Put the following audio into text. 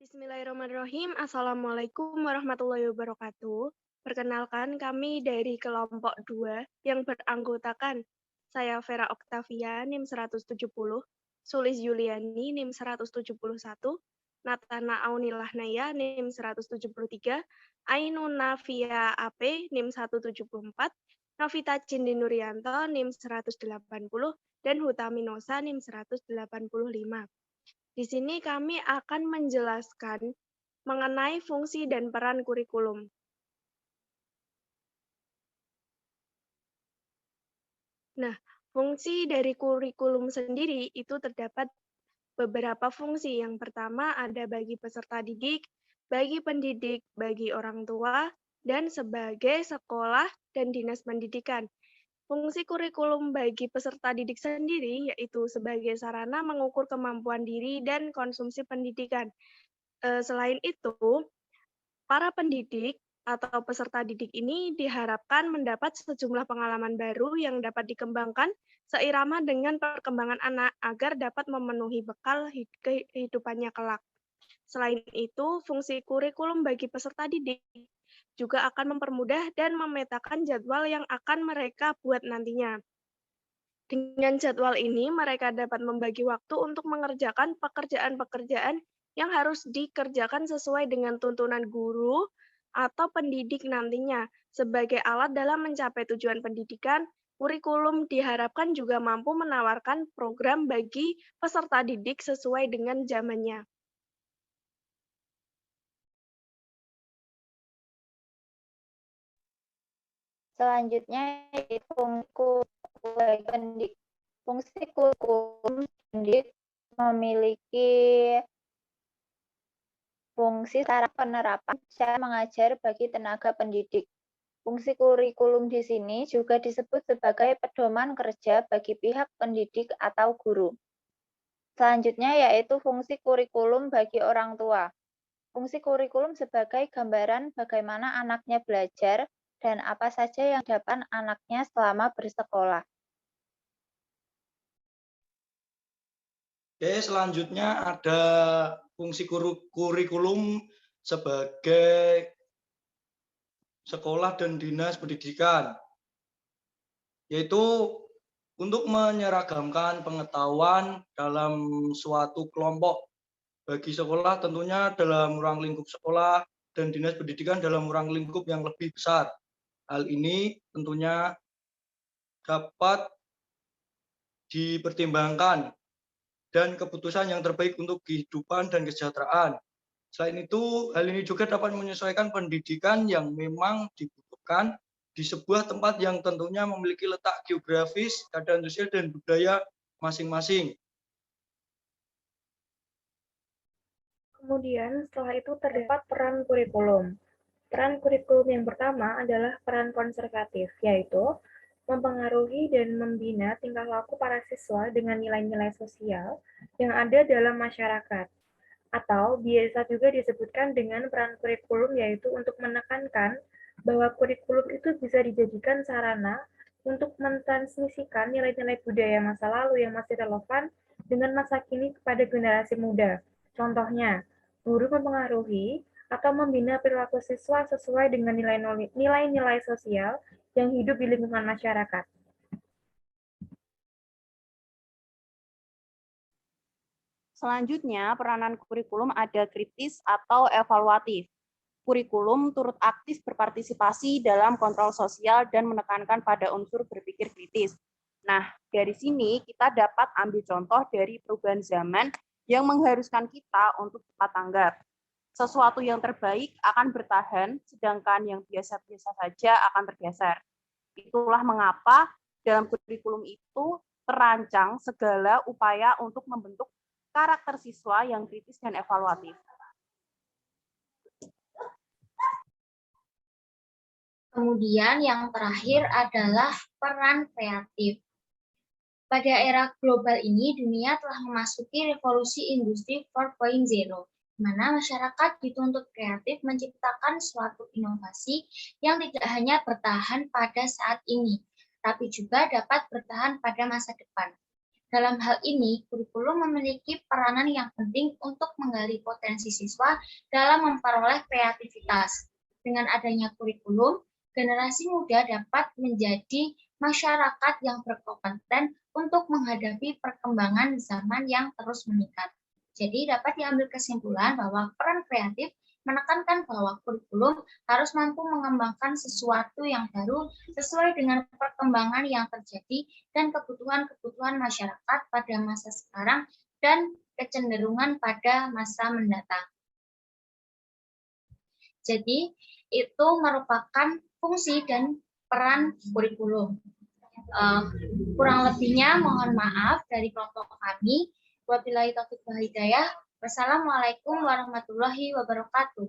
Bismillahirrahmanirrahim. Assalamualaikum warahmatullahi wabarakatuh. Perkenalkan, kami dari kelompok 2 yang beranggotakan saya Vera Oktavia, NIM 170, Sulis Yuliani, NIM 171, Natana Aunillah Naya, NIM 173, Ainun Nafia AP, NIM 174, Novita Cindi Nuryanto, NIM 180, dan Hutami Nosa, NIM 185. Di sini kami akan menjelaskan mengenai fungsi dan peran kurikulum. Nah, fungsi dari kurikulum sendiri itu terdapat beberapa fungsi. Yang pertama ada bagi peserta didik, bagi pendidik, bagi orang tua, dan sebagai sekolah dan dinas pendidikan. Fungsi kurikulum bagi peserta didik sendiri yaitu sebagai sarana mengukur kemampuan diri dan konsumsi pendidikan. Selain itu, para pendidik atau peserta didik ini diharapkan mendapat sejumlah pengalaman baru yang dapat dikembangkan seirama dengan perkembangan anak agar dapat memenuhi bekal kehidupannya kelak. Selain itu, fungsi kurikulum bagi peserta didik juga akan mempermudah dan memetakan jadwal yang akan mereka buat nantinya. Dengan jadwal ini, mereka dapat membagi waktu untuk mengerjakan pekerjaan-pekerjaan yang harus dikerjakan sesuai dengan tuntunan guru atau pendidik nantinya. Sebagai alat dalam mencapai tujuan pendidikan, kurikulum diharapkan juga mampu menawarkan program bagi peserta didik sesuai dengan zamannya. Selanjutnya yaitu fungsi kurikulum pendidik memiliki fungsi cara penerapan cara mengajar bagi tenaga pendidik. Fungsi kurikulum di sini juga disebut sebagai pedoman kerja bagi pihak pendidik atau guru. Selanjutnya yaitu fungsi kurikulum bagi orang tua. Fungsi kurikulum sebagai gambaran bagaimana anaknya belajar dan apa saja yang dapat anaknya selama bersekolah. Oke, selanjutnya ada fungsi kurikulum sebagai sekolah dan dinas pendidikan, yaitu untuk menyeragamkan pengetahuan dalam suatu kelompok. Bagi sekolah tentunya dalam ruang lingkup sekolah dan dinas pendidikan dalam ruang lingkup yang lebih besar. Hal ini tentunya dapat dipertimbangkan dan keputusan yang terbaik untuk kehidupan dan kesejahteraan. Selain itu, hal ini juga dapat menyesuaikan pendidikan yang memang dibutuhkan di sebuah tempat yang tentunya memiliki letak geografis, keadaan sosial, dan budaya masing-masing. Kemudian setelah itu terdapat peran kurikulum. Peran kurikulum yang pertama adalah peran konservatif, yaitu mempengaruhi dan membina tingkah laku para siswa dengan nilai-nilai sosial yang ada dalam masyarakat. Atau biasa juga disebutkan dengan peran kurikulum yaitu untuk menekankan bahwa kurikulum itu bisa dijadikan sarana untuk mentransmisikan nilai-nilai budaya masa lalu yang masih relevan dengan masa kini kepada generasi muda. Contohnya, guru mempengaruhi atau membina perilaku siswa sesuai dengan nilai-nilai sosial yang hidup di lingkungan masyarakat. Selanjutnya, peranan kurikulum ada kritis atau evaluatif. Kurikulum turut aktif berpartisipasi dalam kontrol sosial dan menekankan pada unsur berpikir kritis. Nah, dari sini kita dapat ambil contoh dari perubahan zaman yang mengharuskan kita untuk cepat tanggap. Sesuatu yang terbaik akan bertahan, sedangkan yang biasa-biasa saja akan tergeser. Itulah mengapa dalam kurikulum itu terancang segala upaya untuk membentuk karakter siswa yang kritis dan evaluatif. Kemudian yang terakhir adalah peran kreatif. Pada era global ini, dunia telah memasuki revolusi industri 4.0, di mana masyarakat dituntut kreatif menciptakan suatu inovasi yang tidak hanya bertahan pada saat ini, tapi juga dapat bertahan pada masa depan. Dalam hal ini, kurikulum memiliki peranan yang penting untuk menggali potensi siswa dalam memperoleh kreativitas. Dengan adanya kurikulum, generasi muda dapat menjadi masyarakat yang berkompeten untuk menghadapi perkembangan zaman yang terus meningkat. Jadi dapat diambil kesimpulan bahwa peran kreatif menekankan bahwa kurikulum harus mampu mengembangkan sesuatu yang baru sesuai dengan perkembangan yang terjadi dan kebutuhan-kebutuhan masyarakat pada masa sekarang dan kecenderungan pada masa mendatang. Jadi, itu merupakan fungsi dan peran kurikulum. Kurang lebihnya mohon maaf dari kelompok kami. Wabillahi taufiq wal hidayah. Wassalamualaikum warahmatullahi wabarakatuh.